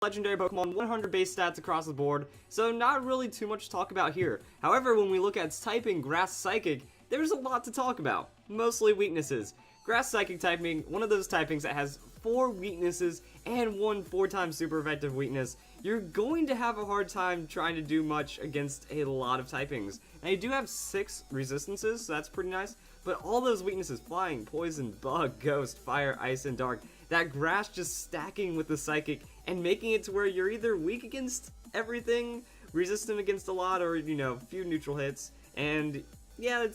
legendary Pokemon, 100 base stats across the board, so not really too much to talk about here. However, when we look at its typing, Grass Psychic, there's a lot to talk about, mostly weaknesses. Grass Psychic typing, one of those typings that has 4 weaknesses and 1 4-time super effective weakness. You're going to have a hard time trying to do much against a lot of typings. Now you do have 6 resistances, so that's pretty nice, but all those weaknesses, Flying, Poison, Bug, Ghost, Fire, Ice, and Dark, that Grass just stacking with the Psychic and making it to where you're either weak against everything, resistant against a lot, or, you know, few neutral hits, and yeah,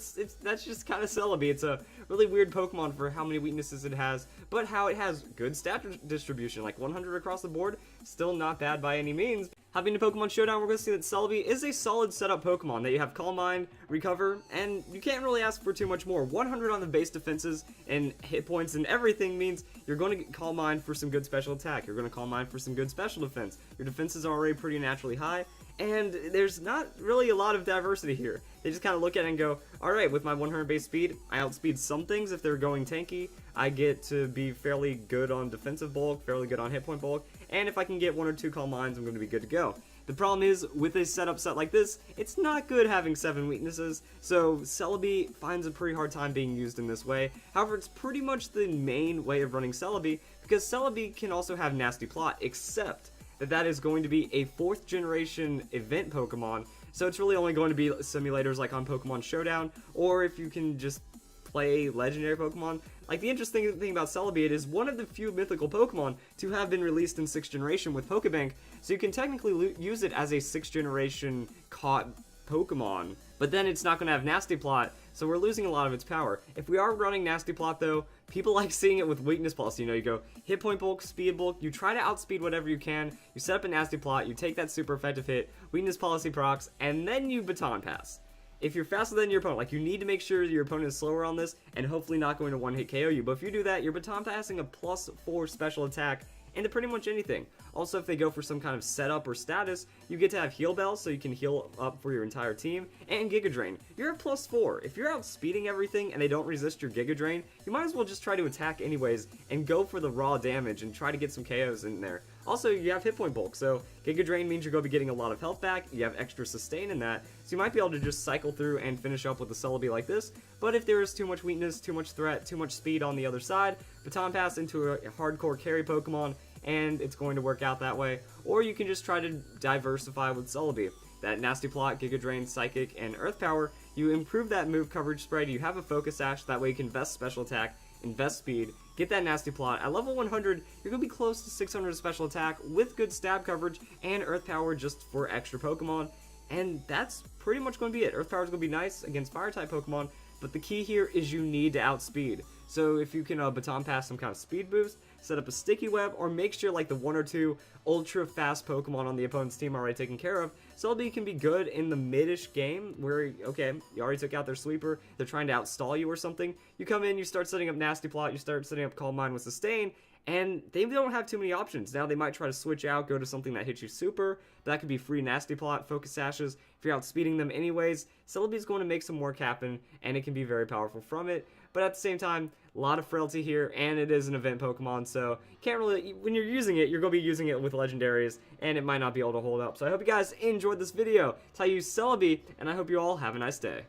that's just kind of Celebi. It's a really weird Pokemon for how many weaknesses it has, but how it has good stat distribution, like 100 across the board, still not bad by any means. Having a Pokemon Showdown, we're going to see that Celebi is a solid setup Pokemon, that you have Calm Mind, Recover, and you can't really ask for too much more. 100 on the base defenses and hit points and everything means you're going to get Calm Mind for some good special attack. You're going to Calm Mind for some good special defense. Your defenses are already pretty naturally high, and there's not really a lot of diversity here. They just kind of look at it and go, alright, with my 100 base speed, I outspeed some things if they're going tanky. I get to be fairly good on defensive bulk, fairly good on hit point bulk, and if I can get 1 or 2 Calm Minds, I'm going to be good to go. The problem is, with a setup set like this, it's not good having 7 weaknesses, so Celebi finds a pretty hard time being used in this way. However, it's pretty much the main way of running Celebi, because Celebi can also have Nasty Plot, except that is going to be a 4th generation event Pokemon, so it's really only going to be simulators like on Pokemon Showdown, or if you can just play legendary Pokemon. Like, the interesting thing about Celebi, it is one of the few mythical Pokemon to have been released in 6th generation with Pokebank, so you can technically use it as a 6th generation caught Pokemon, but then it's not going to have Nasty Plot, so we're losing a lot of its power. If we are running Nasty Plot though, people like seeing it with weakness policy. You know, you go hit point bulk, speed bulk, you try to outspeed whatever you can, you set up a Nasty Plot, you take that super effective hit, weakness policy procs, and then you baton pass. If you're faster than your opponent, like, you need to make sure your opponent is slower on this and hopefully not going to one-hit KO you, but if you do that, you're baton passing a +4 special attack into pretty much anything. Also, if they go for some kind of setup or status, you get to have Heal Bell, so you can heal up for your entire team, and Giga Drain. You're at +4. If you're outspeeding everything and they don't resist your Giga Drain, you might as well just try to attack anyways and go for the raw damage and try to get some KOs in there. Also, you have hit point bulk, so Giga Drain means you're going to be getting a lot of health back, you have extra sustain in that, so you might be able to just cycle through and finish up with a Celebi like this, but if there is too much weakness, too much threat, too much speed on the other side, baton pass into a hardcore carry Pokemon, and it's going to work out that way. Or you can just try to diversify with Celebi. That Nasty Plot, Giga Drain, Psychic, and Earth Power, you improve that move coverage spread, you have a Focus Sash, that way you can invest special attack, invest speed, get that Nasty Plot. At level 100, you're going to be close to 600 special attack with good stab coverage and Earth Power just for extra Pokemon. And that's pretty much going to be it. Earth Power is going to be nice against Fire-type Pokemon, but the key here is you need to outspeed. So if you can baton pass some kind of speed boost, set up a sticky web, or make sure like the 1 or 2 ultra fast Pokemon on the opponent's team are already taken care of, Celebi can be good in the mid-ish game where, okay, you already took out their sweeper, they're trying to outstall you or something, you come in, you start setting up Nasty Plot, you start setting up Calm Mind with Sustain, and they don't have too many options. Now they might try to switch out, go to something that hits you super, but that could be free Nasty Plot, Focus Sashes. If you're outspeeding them anyways, Celebi is going to make some work happen, and it can be very powerful from it. But at the same time, a lot of frailty here, and it is an event Pokemon, so can't really, when you're using it, you're going to be using it with legendaries, and it might not be able to hold up. So I hope you guys enjoyed this video. It's how you use Celebi, and I hope you all have a nice day.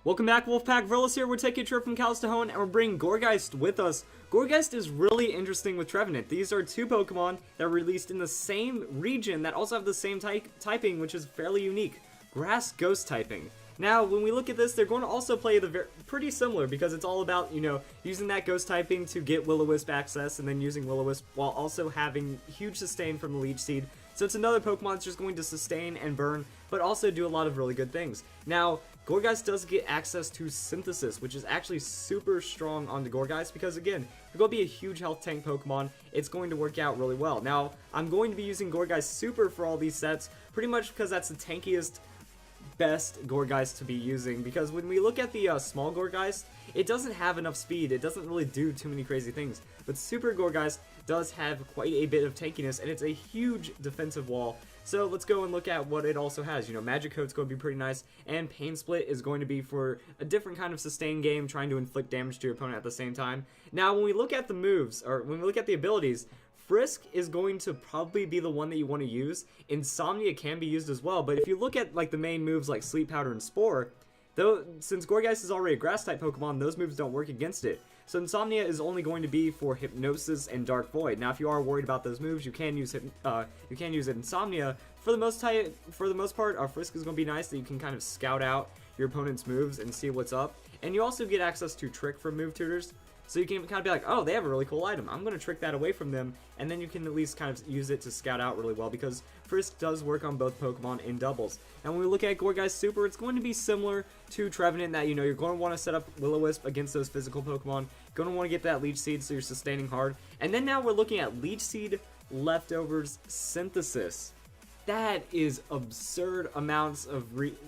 Welcome back, Wolfpack. Verlis here. We're taking a trip from Kalos to Hoenn, and we're bringing Gourgeist with us. Gourgeist is really interesting with Trevenant. These are 2 Pokemon that are released in the same region that also have the same typing, which is fairly unique. Grass Ghost typing. Now, when we look at this, they're going to also play pretty similar, because it's all about, you know, using that Ghost typing to get Will-O-Wisp access, and then using Will-O-Wisp while also having huge sustain from the Leech Seed. So it's another Pokemon that's just going to sustain and burn, but also do a lot of really good things. Now, Gourgeist does get access to Synthesis, which is actually super strong on the Gourgeist, because again, you're going to be a huge health tank Pokemon, it's going to work out really well. Now, I'm going to be using Gourgeist Super for all these sets, pretty much because that's the tankiest, best Gourgeist to be using, because when we look at the small Gourgeist, it doesn't have enough speed, it doesn't really do too many crazy things, but Super Gourgeist does have quite a bit of tankiness, and it's a huge defensive wall. So let's go and look at what it also has. You know, Magic Coat's going to be pretty nice, and Pain Split is going to be for a different kind of sustain game, trying to inflict damage to your opponent at the same time. Now, when we look at the moves, or when we look at the abilities, Frisk is going to probably be the one that you want to use. Insomnia can be used as well, but if you look at like the main moves like Sleep Powder and Spore, though, since Gourgeist is already a grass-type Pokemon, those moves don't work against it. So Insomnia is only going to be for Hypnosis and Dark Void. Now, if you are worried about those moves, you can use Insomnia. For the most part, Frisk is going to be nice that you can kind of scout out your opponent's moves and see what's up. And you also get access to Trick from move tutors. So you can kind of be like, oh, they have a really cool item. I'm going to trick that away from them. And then you can at least kind of use it to scout out really well, because Frisk does work on both Pokemon in doubles. And when we look at Gourgeist Super, it's going to be similar to Trevenant, that, you know, you're going to want to set up Will-O-Wisp against those physical Pokemon. Going to want to get that Leech Seed so you're sustaining hard. And then now we're looking at Leech Seed Leftovers Synthesis. That is absurd amounts of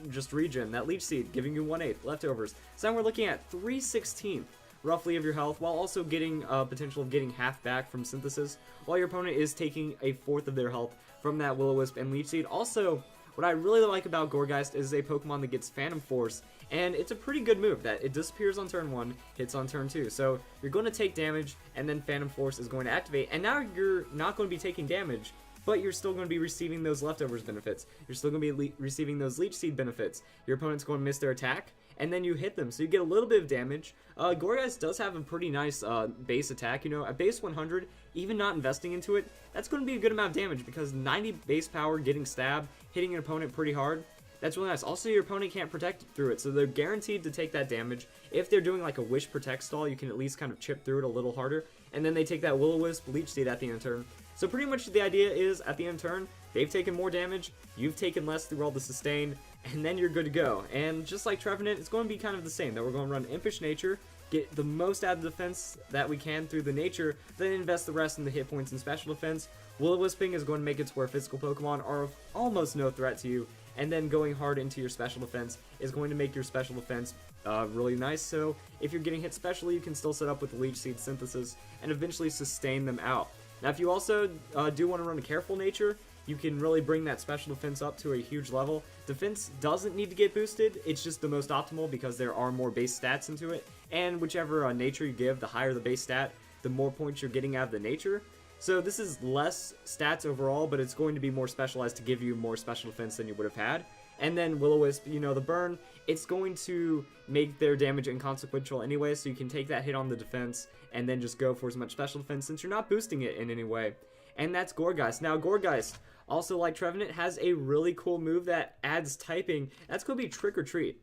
just regen. That Leech Seed giving you 1/8 leftovers. So now we're looking at 3/16 roughly of your health, while also getting potential of getting half back from Synthesis, while your opponent is taking 1/4 of their health from that Will-O-Wisp and Leech Seed. Also, what I really like about Gourgeist is a Pokemon that gets Phantom Force, and it's a pretty good move that it disappears on turn 1, hits on turn 2. So you're going to take damage, and then Phantom Force is going to activate, and now you're not going to be taking damage, but you're still going to be receiving those leftovers benefits. You're still going to be receiving those Leech Seed benefits. Your opponent's going to miss their attack, and then you hit them, so you get a little bit of damage. Gourgeist does have a pretty nice base attack. You know, at base 100, even not investing into it, that's going to be a good amount of damage, because 90 base power, getting stabbed, hitting an opponent pretty hard, that's really nice. Also, your opponent can't protect through it, so they're guaranteed to take that damage. If they're doing like a Wish Protect stall, you can at least kind of chip through it a little harder, and then they take that Will-O-Wisp, Leech Seed at the end of turn. So pretty much the idea is, at the end of turn, they've taken more damage, you've taken less through all the sustain, and then you're good to go. And just like Trevenant, it's going to be kind of the same, that we're going to run Impish Nature, get the most out of the defense that we can through the nature, then invest the rest in the hit points and special defense. Will-O-Wisping is going to make it to where physical Pokemon are of almost no threat to you, and then going hard into your special defense is going to make your special defense really nice. So if you're getting hit specially, you can still set up with the Leech Seed Synthesis and eventually sustain them out. Now, if you also do want to run a Careful Nature, you can really bring that special defense up to a huge level. Defense doesn't need to get boosted, it's just the most optimal because there are more base stats into it, and whichever nature you give, the higher the base stat, the more points you're getting out of the nature. So this is less stats overall, but it's going to be more specialized to give you more special defense than you would have had. And then Will-O-Wisp, you know, the burn, it's going to make their damage inconsequential anyway, so you can take that hit on the defense and then just go for as much special defense since you're not boosting it in any way. And that's Gourgeist. Now, Gourgeist, also like Trevenant, has a really cool move that adds typing. That's going to be Trick or Treat.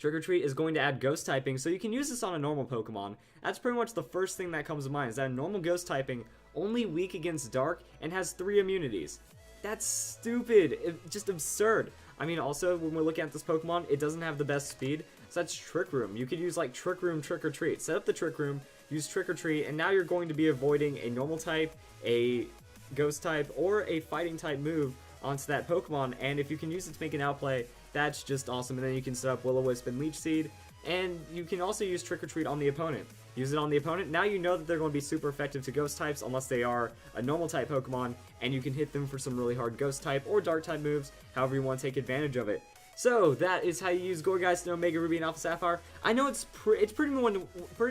Trick or Treat is going to add Ghost typing, so you can use this on a normal Pokemon. That's pretty much the first thing that comes to mind, is that a normal Ghost typing, only weak against Dark, and has 3 immunities. That's stupid. Just absurd. I mean, also, when we're looking at this Pokemon, it doesn't have the best speed, so that's Trick Room. You could use, like, Trick Room, Trick or Treat. Set up the Trick Room, use Trick or Treat, and now you're going to be avoiding a normal type, a Ghost type, or a fighting type move onto that Pokemon, and if you can use it to make an outplay, that's just awesome. And then you can set up Will-O-Wisp and Leech Seed, and you can also use Trick or Treat on the opponent. Use it on the opponent. Now you know that they're going to be super effective to Ghost types unless they are a normal type Pokemon, and you can hit them for some really hard Ghost type or Dark type moves, however you want to take advantage of it. So that is how you use Gourgeist in Omega Ruby and Alpha Sapphire. I know it's pretty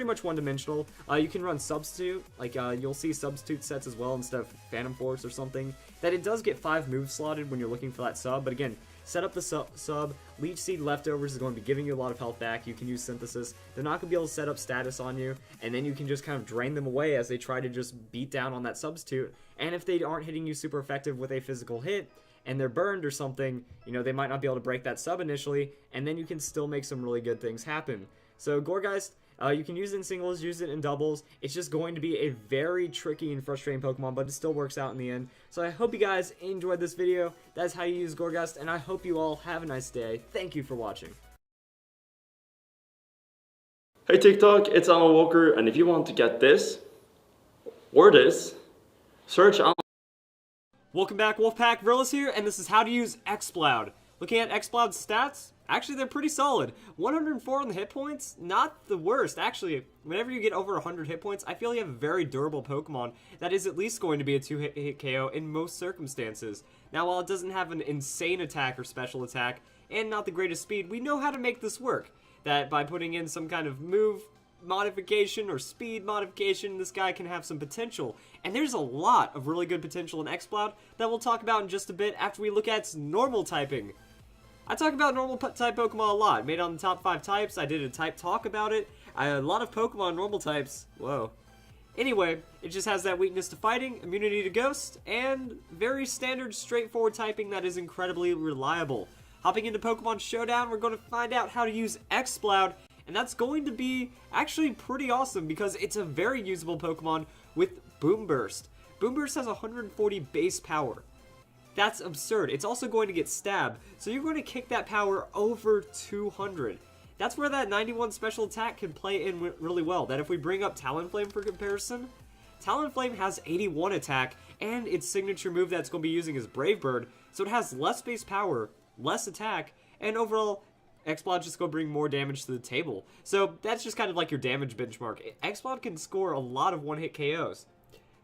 much one-dimensional. You can run Substitute, like you'll see Substitute sets as well instead of Phantom Force or something. That it does get 5 moves slotted when you're looking for that sub, but again, set up the sub. Leech Seed Leftovers is going to be giving you a lot of health back. You can use Synthesis. They're not going to be able to set up status on you, and then you can just kind of drain them away as they try to just beat down on that Substitute. And if they aren't hitting you super effective with a physical hit, and they're burned or something, you know, they might not be able to break that sub initially, and then you can still make some really good things happen. So Gourgeist, you can use it in singles, use it in doubles. It's just going to be a very tricky and frustrating Pokemon, but it still works out in the end. So I hope you guys enjoyed this video. That's how you use Gourgeist, and I hope you all have a nice day. Thank you for watching. Hey TikTok, it's Alan Walker, and if you want to get this, or this, search Alan. Welcome back, Wolfpack. Verlis here, and this is how to use Exploud. Looking at Exploud's stats, actually they're pretty solid. 104 on the hit points, not the worst. Actually, whenever you get over 100 hit points, I feel you have a very durable Pokemon that is at least going to be a 2-hit KO in most circumstances. Now, while it doesn't have an insane attack or special attack, and not the greatest speed, we know how to make this work. That by putting in some kind of move, modification or speed modification, this guy can have some potential. And there's a lot of really good potential in Exploud that we'll talk about in just a bit after we look at its normal typing. I talk about normal type Pokemon a lot. Made on the top 5 types. I did a type talk about it. A lot of Pokemon normal types. Whoa. Anyway, it just has that weakness to fighting, immunity to ghost, and very standard straightforward typing that is incredibly reliable. Hopping into Pokemon Showdown, we're going to find out how to use Exploud, and that's going to be actually pretty awesome because it's a very usable Pokemon with Boom Burst. Boom Burst has 140 base power. That's absurd. It's also going to get stabbed, so you're going to kick that power over 200. That's where that 91 special attack can play in really well. That if we bring up Talonflame for comparison, Talonflame has 81 attack, and its signature move that's going to be using is Brave Bird, so it has less base power, less attack, and overall, Exploud just going to bring more damage to the table. So that's just kind of like your damage benchmark. Exploud can score a lot of one-hit KOs.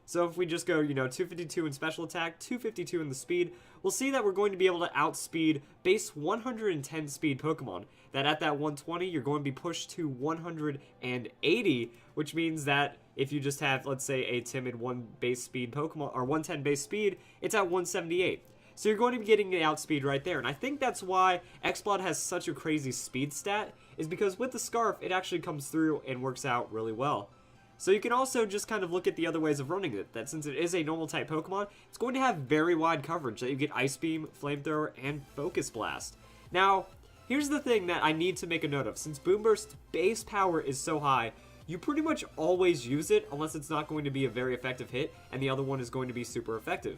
So if we just go, 252 in special attack, 252 in the speed, we'll see that we're going to be able to outspeed base 110 speed Pokemon. That at that 120, you're going to be pushed to 180, which means that if you just have, let's say, a timid 1 base speed Pokemon, or 110 base speed, it's at 178. So you're going to be getting the outspeed right there, and I think that's why Exploud has such a crazy speed stat, is because with the Scarf, it actually comes through and works out really well. So you can also just kind of look at the other ways of running it, that since it is a normal type Pokemon, it's going to have very wide coverage, that you get Ice Beam, Flamethrower, and Focus Blast. Now, here's the thing that I need to make a note of. Since Boom Burst's base power is so high, you pretty much always use it unless it's not going to be a very effective hit, and the other one is going to be super effective.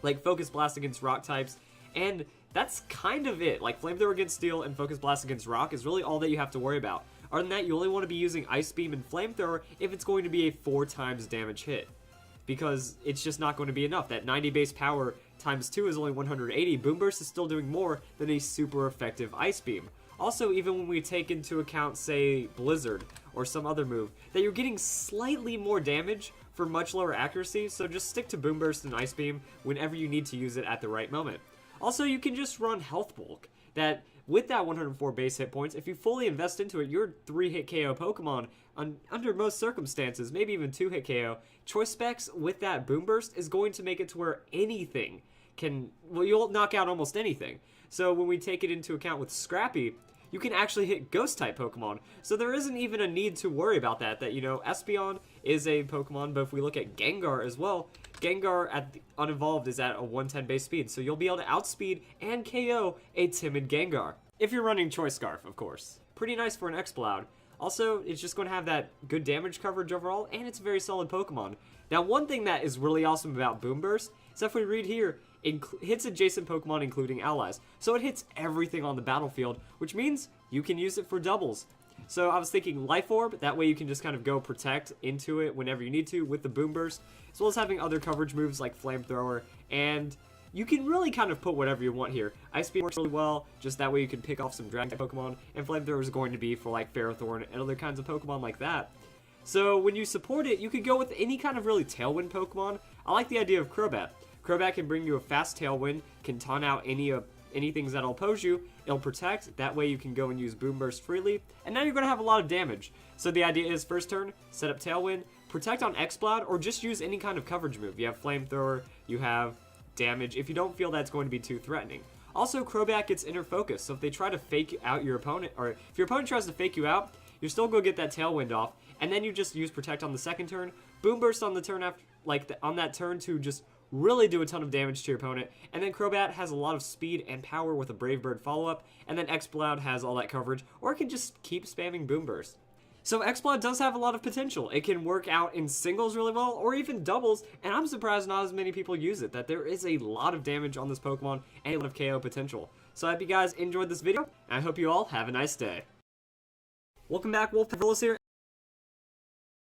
Like Focus Blast against Rock types, and that's kind of it. Like Flamethrower against Steel and Focus Blast against Rock is really all that you have to worry about. Other than that, you only want to be using Ice Beam and Flamethrower if it's going to be a 4 times damage hit. Because it's just not going to be enough. That 90 base power times 2 is only 180. Boom Burst is still doing more than a super effective Ice Beam. Also, even when we take into account, say, Blizzard or some other move, that you're getting slightly more damage for much lower accuracy, so just stick to Boom Burst and Ice Beam whenever you need to use it at the right moment. Also, you can just run Health Bulk. That with that 104 base hit points, if you fully invest into it, your 3-hit KO Pokemon, under most circumstances, maybe even 2-hit KO, Choice Specs with that Boom Burst is going to make it to where anything can, well, you'll knock out almost anything. So when we take it into account with Scrappy, you can actually hit Ghost-type Pokemon. So there isn't even a need to worry about that, Espeon is a Pokemon, but if we look at Gengar as well, Gengar at the unevolved is at a 110 base speed, so you'll be able to outspeed and KO a timid Gengar. If you're running Choice Scarf, of course. Pretty nice for an Exploud. Also, it's just going to have that good damage coverage overall, and it's a very solid Pokemon. Now, one thing that is really awesome about Boom Burst is if we read here, it hits adjacent Pokemon including allies. So it hits everything on the battlefield, which means you can use it for doubles. So I was thinking Life Orb, that way you can just kind of go Protect into it whenever you need to with the Boom Burst, as well as having other coverage moves like Flamethrower, and you can really kind of put whatever you want here. Ice Beam works really well, just that way you can pick off some Dragon Pokemon, and Flamethrower is going to be for like Ferrothorn and other kinds of Pokemon like that. So when you support it, you could go with any kind of really Tailwind Pokemon. I like the idea of Crobat. Crobat can bring you a fast Tailwind, can taunt out anything that'll oppose you, it'll protect, that way you can go and use Boom Burst freely, and now you're going to have a lot of damage. So the idea is first turn, set up Tailwind, protect on Exploud, or just use any kind of coverage move. You have Flamethrower, you have damage, if you don't feel that's going to be too threatening. Also, Crobat gets Inner Focus, so if they try to fake out your opponent, or if your opponent tries to fake you out, you're still going to get that Tailwind off, and then you just use Protect on the second turn, Boom Burst on the turn after, on that turn to just really do a ton of damage to your opponent, and then Crobat has a lot of speed and power with a Brave Bird follow-up, and then Exploud has all that coverage, or it can just keep spamming Boom Burst. So Exploud does have a lot of potential. It can work out in singles really well, or even doubles, and I'm surprised not as many people use it, that there is a lot of damage on this Pokemon, and a lot of KO potential. So I hope you guys enjoyed this video, and I hope you all have a nice day. Welcome back, Wolf Verlis here,